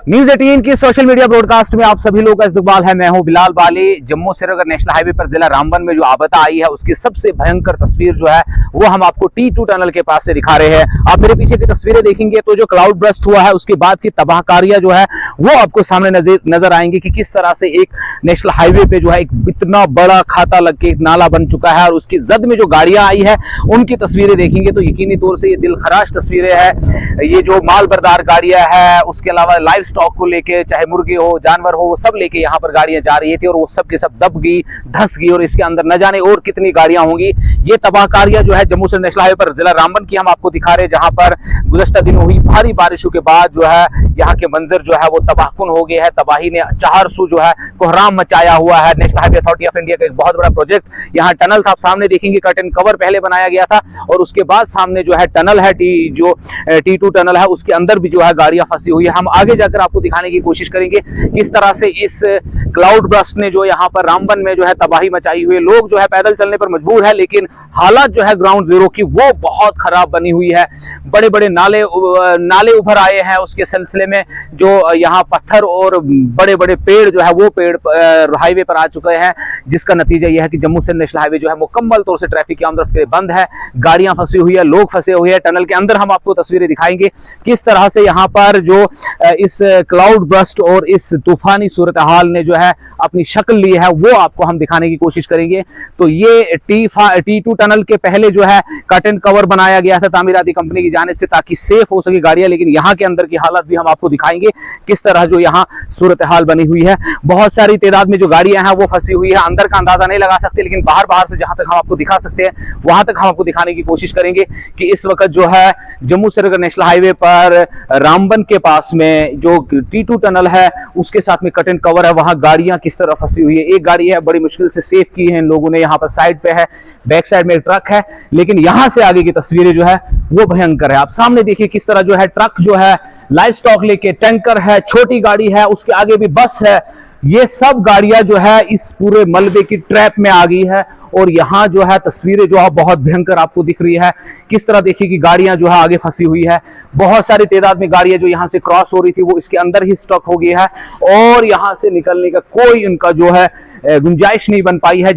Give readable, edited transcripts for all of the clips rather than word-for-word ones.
News 18 की social media broadcast में आप सभी लोग का इस्तकबाल है। मैं हूं बिलाल बाली। जम्मू श्रीनगर नेशनल हाईवे पर जिला रामबन में जो आपदा आई है उसकी सबसे भयंकर तस्वीर जो है वो हम आपको T2 टनल के पास से दिखा रहे हैं। आप मेरे पीछे की तस्वीरें देखेंगे तो जो क्लाउड बर्स्ट हुआ है उसके बाद की तबाहकारियां जो है वो आपको सामने नजर आएंगी कि किस तरह से एक नेशनल हाईवे पे जो है एक इतना बड़ा खाता लग के एक नाला बन चुका है और उसकी जद में जो गाड़ियां आई है उनकी तस्वीरें देखेंगे तो यकीनी तौर से ये दिलखराश तस्वीरें हैं। ये जो माल बरदार गाड़ियां हैं, उसके अलावा लाइव स्टॉक को लेके, चाहे मुर्गे हो जानवर हो, वो सब लेके यहाँ पर गाड़ियां जा रही थी और वो सब के सब दब गई, धस गई और इसके अंदर न जाने और कितनी गाड़ियां होंगी। ये तबाहकारियां जो है जम्मू से नेशनल हाईवे पर जिला रामबन की हम आपको दिखा रहे हैं, जहां पर गुज़श्ता दिनों हुई भारी बारिशों के बाद जो है यहाँ के मंजर जो है वो तबाहकुन हो गए हैं। तबाही ने चारसू जो है कोहराम मचाया हुआ है। National highway authority of India का एक बहुत बड़ा प्रोजेक्ट यहाँ टनल था, आप सामने देखेंगे कर्टन कवर पहले बनाया गया था और उसके बाद सामने जो है टनल है T2 टनल है, उसके अंदर भी जो है गाड़ियां फंसी हुई है। हम आगे जाकर आपको दिखाने की कोशिश करेंगे किस तरह से इस क्लाउड बर्स्ट ने जो यहाँ पर रामबन में जो है तबाही मचाई हुई है। लोग जो है पैदल चलने पर मजबूर है, लेकिन हालात जो है ग्राउंड जीरो की वो बहुत खराब बनी हुई है। बड़े बड़े नाले उभर आए हैं, उसके सिलसिले में जो यहाँ पत्थर और बड़े बड़े पेड़ जो है वो पेड़ हाईवे पर आ चुके हैं, जिसका नतीजा यह है कि जम्मू से नेशनल हाईवे जो है मुकम्मल तौर से ट्रैफिक की आमद रफ्त बंद है। गाड़ियां फंसी हुई है, लोग फंसे हुए हैं टनल के अंदर। हम आपको तस्वीरें दिखाएंगे किस तरह से यहाँ पर जो इस क्लाउड बर्स्ट और इस तूफानी सूरत हाल ने जो है अपनी शक्ल ली है वो आपको हम दिखाने की कोशिश करेंगे। तो ये T2 टनल के पहले जो है कर्टन कवर बनाया गया था तामीराती कंपनी की जानिब से ताकि सेफ हो सके गाड़ियां, लेकिन यहाँ के अंदर की हालत भी हम आपको दिखाएंगे किस तरह जो यहाँ सूरत हाल बनी हुई है। बहुत सारी तादाद में जो गाड़ियां हैं वो फंसी हुई है। अंदर का अंदाजा नहीं लगा सकते, लेकिन बाहर से जहां तक हम आपको दिखा सकते हैं वहां तक हम आपको दिखाने की कोशिश करेंगे कि इस वक्त जो है जम्मू श्रीनगर नेशनल हाईवे पर रामबन के पास में जो T2 टनल है उसके साथ में कर्टन कवर है, वहां गाड़ियां किस तरह फंसी हुई है। एक गाड़ी है बड़ी मुश्किल से सेफ की है इन लोगों ने, यहाँ पर साइड पे है, बैक साइड में एक ट्रक है, लेकिन यहां से आगे की तस्वीरें जो है वो भयंकर है। आप सामने देखिए किस तरह जो है ट्रक जो है लाइव स्टॉक लेके, टैंकर है, छोटी गाड़ी है, उसके आगे भी बस है, ये सब गाड़ियां जो है इस पूरे मलबे की ट्रैप में आ गई है। और यहाँ जो है तस्वीरें जो है बहुत भयंकर आपको दिख रही है। किस तरह देखिए कि गाड़ियां जो है आगे फंसी हुई है। बहुत सारी तादाद में गाड़ियां जो यहाँ से क्रॉस हो रही थी वो इसके अंदर ही स्टक हो गई है और यहाँ से निकलने का कोई उनका जो है गुंजाइश नहीं बन पाई है।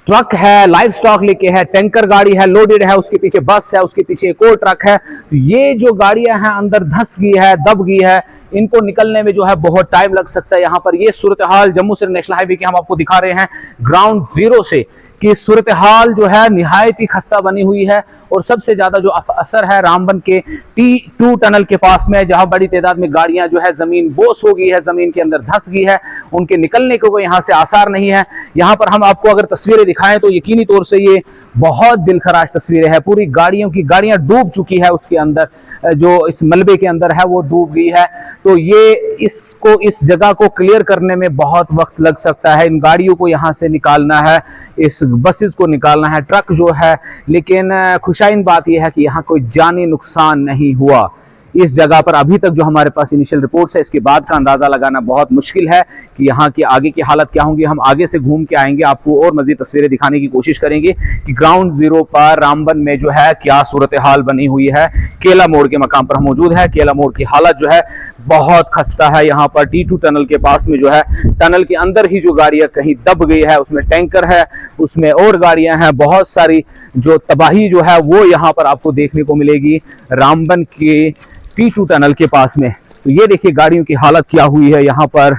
ट्रक है, लाइव स्टॉक लेके है, टैंकर गाड़ी है, लोडेड है, उसके पीछे बस है, उसके पीछे एक और ट्रक है। तो ये जो गाड़ियां हैं अंदर धंस गई है, दब गई है, इनको निकलने में जो है बहुत टाइम लग सकता है। यहाँ पर ये सूरत हाल जम्मू से नेशनल हाईवे की हम आपको दिखा रहे हैं ग्राउंड जीरो से कि सूरत हाल जो है निहायत ही खस्ता बनी हुई है। और सबसे ज्यादा जो असर है रामबन के T2 टनल के पास में, जहां बड़ी तादाद में गाड़ियां जो है जमीन बोस हो गई है, जमीन के अंदर धंस गई है, उनके निकलने को यहाँ से आसार नहीं है। यहाँ पर हम आपको अगर तस्वीरें दिखाएं तो यकीनी तौर से ये बहुत दिलखराश तस्वीरें हैं। पूरी गाड़ियां डूब चुकी है, उसके अंदर जो इस मलबे के अंदर है वो डूब गई है। तो ये इस जगह को क्लियर करने में बहुत वक्त लग सकता है। इन गाड़ियों को यहाँ से निकालना है, इस बसेस को निकालना है, ट्रक जो है, लेकिन खुशाइन बात यह है कि यहाँ कोई जानी नुकसान नहीं हुआ इस जगह पर। अभी तक जो हमारे पास इनिशियल रिपोर्ट्स है, इसके बाद का अंदाजा लगाना बहुत मुश्किल है कि यहाँ की आगे की हालत क्या होंगी। हम आगे से घूम के आएंगे, आपको और मजीद तस्वीरें दिखाने की कोशिश करेंगे कि ग्राउंड जीरो पर रामबन में जो है क्या सूरत हाल बनी हुई है। केला मोड़ के मकाम पर हम मौजूद है। केला मोड़ की हालत जो है बहुत खस्ता है। यहाँ पर T2 टनल के पास में जो है टनल के अंदर ही जो गाड़ियां कहीं दब गई है, उसमें टैंकर है, उसमें और गाड़ियां हैं, बहुत सारी जो तबाही जो है वो यहाँ पर आपको देखने को मिलेगी रामबन के T2 टनल के पास में। तो ये देखिए गाड़ियों की हालत क्या हुई है यहाँ पर,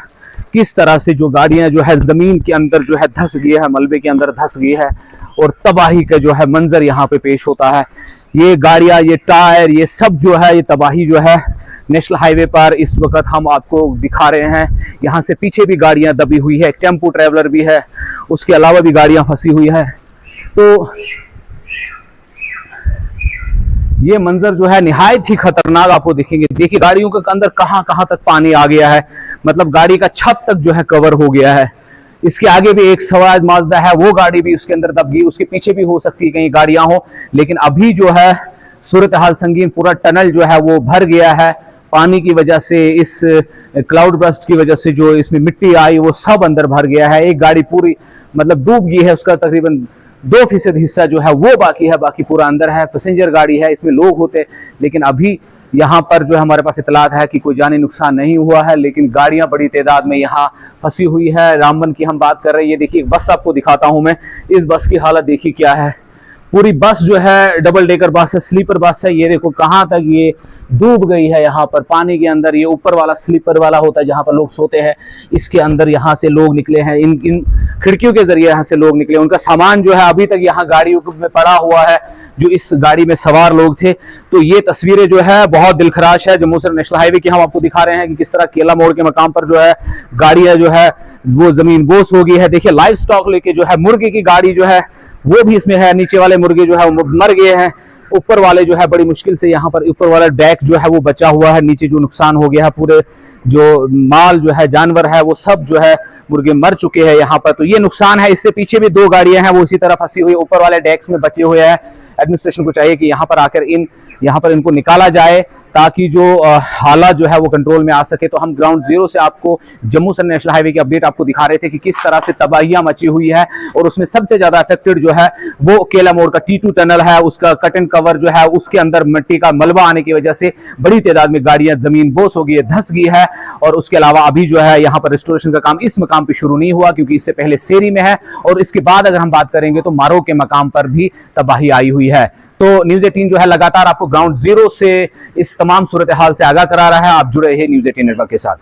किस तरह से जो गाड़ियां जो है जमीन के अंदर जो है धंस गई है, मलबे के अंदर धंस गई है और तबाही का जो है मंजर यहाँ पे पेश होता है। ये गाड़ियां, ये टायर, ये सब जो है, ये तबाही जो है नेशनल हाईवे पर इस वक्त हम आपको दिखा रहे हैं। यहाँ से पीछे भी गाड़ियां दबी हुई है, टेम्पो ट्रेवलर भी है, उसके अलावा भी गाड़ियां फंसी हुई है। तो ये मंजर जो है निहायत ही खतरनाक आपको दिखेंगे। देखिए गाड़ियों के अंदर कहां तक पानी आ गया है, मतलब गाड़ी का छत तक जो है कवर हो गया है। इसके आगे भी एक स्वराज माजदा है, वो गाड़ी भी उसके अंदर दब गई, उसके पीछे भी हो सकती है कहीं गाड़ियां हो, लेकिन अभी जो है सूरत हाल संगीन। पूरा टनल जो है वो भर गया है पानी की वजह से, इस क्लाउड बर्स्ट की वजह से जो इसमें मिट्टी आई वो सब अंदर भर गया है। एक गाड़ी पूरी मतलब डूब गई है, उसका तकरीबन 2% हिस्सा जो है वो बाकी है, बाकी पूरा अंदर है। पैसेंजर गाड़ी है, इसमें लोग होते, लेकिन अभी यहाँ पर जो हमारे पास इतलात है कि कोई जानी नुकसान नहीं हुआ है, लेकिन गाड़ियां बड़ी तादाद में यहाँ फंसी हुई है। रामबन की हम बात कर रहे हैं, ये देखिए बस आपको दिखाता हूं मैं। इस बस की हालत देखिए क्या है। पूरी बस जो है डबल डेकर बस है, स्लीपर बस है। ये देखो कहाँ तक ये डूब गई है यहाँ पर पानी के अंदर। ये ऊपर वाला स्लीपर वाला होता है जहाँ पर लोग सोते हैं, इसके अंदर यहाँ से लोग निकले हैं, इन खिड़कियों के जरिए यहाँ से लोग निकले। उनका सामान जो है अभी तक यहाँ गाड़ियों में पड़ा हुआ है, जो इस गाड़ी में सवार लोग थे। तो ये तस्वीरें जो है बहुत दिलखराश है। जम्मू श्रीनगर नेशनल हाईवे की हम आपको दिखा रहे हैं कि किस तरह केला मोड़ के मकाम पर जो है गाड़ियां जो है वो जमीन बोस हो गई है। देखिए लाइव स्टॉक लेके जो है मुर्गे की गाड़ी जो है वो भी इसमें है। नीचे वाले मुर्गे जो है वो मर गए हैं, ऊपर वाले जो है बड़ी मुश्किल से यहाँ पर ऊपर वाला डेक जो है वो बचा हुआ है। नीचे जो नुकसान हो गया है, पूरे जो माल जो है जानवर है वो सब जो है मुर्गे मर चुके हैं यहाँ पर। तो ये नुकसान है। इससे पीछे भी 2 गाड़ियां हैं वो इसी तरह फंसी हुई, ऊपर वाले डेक्स में बचे हुए हैं। एडमिनिस्ट्रेशन को चाहिए कि यहाँ पर आकर यहाँ पर इनको निकाला जाए ताकि जो हालात जो है वो कंट्रोल में आ सके। तो हम ग्राउंड जीरो से आपको जम्मू श्रीनगर नेशनल हाईवे की अपडेट आपको दिखा रहे थे कि किस तरह से तबाहियां मची हुई है, और उसमें सबसे ज्यादा अफेक्टेड जो है वो केला मोड़ का T2 टनल है। उसका कट एंड कवर जो है उसके अंदर मिट्टी का मलबा आने की वजह से बड़ी तादाद में गाड़ियां जमीन बोस हो गई है, धंस गई है। और उसके अलावा अभी जो है यहाँ पर रिस्टोरेशन का काम इस मकाम पर शुरू नहीं हुआ, क्योंकि इससे पहले सेरी में है, और इसके बाद अगर हम बात करेंगे तो मारो के मकाम पर भी तबाही आई हुई है। तो न्यूज़ 18 जो है लगातार आपको ग्राउंड जीरो से इस तमाम सूरत हाल से आगाह करा रहा है। आप जुड़े रहिए न्यूज़ 18 नेटवर्क के साथ।